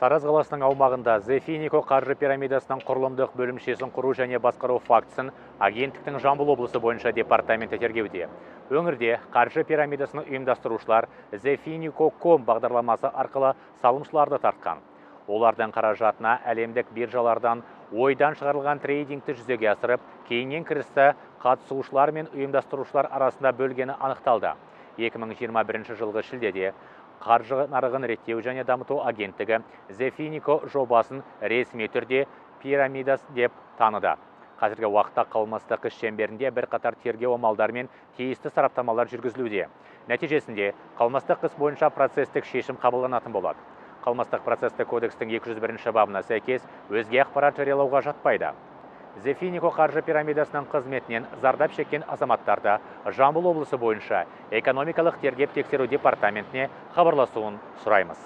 Тараз қаласының аумағында Зефинико қаржы пирамидасының құрылымдық бөлімшесін құру және басқару фактісін агенттіктің Жамбыл облысы бойынша департаменті тергеуде. Өңірде қаржы пирамидасын ұйымдастырушылар Зефинико.com бағдарламасы арқылы салымшыларды тартқан. Олардың қаражатына әлемдік биржалардан ойдан шығарылған трейдингті жүзеге асырып, кейіннен кірісті қатысушылар мен ұйымдастырушылар арасында бөлгені анықталды. 2021 жылғы шілдеде қаржы нарығын реттеу және дамыту агенттігі Зефинико жобасын ресми түрде пирамидас деп таныды. Қазіргі уақытта қылмыстық іс шеңберінде бірқатар тергеу амалдары мен тиісті сараптамалар жүргізілуде. Нәтижесінде қылмыстық іс бойынша процестік шешім қабылданатын болады. Қылмыстық процестік кодекстің 201 бабына сәйкес өзге ақпарат жариялауға жатпайды. Зефинико қаржы пирамидасының қызметінен зардап шеккен азаматтарды Жамбыл облысы бойынша экономикалық тергеп тексеру департаментіне хабарласуын сұраймыз.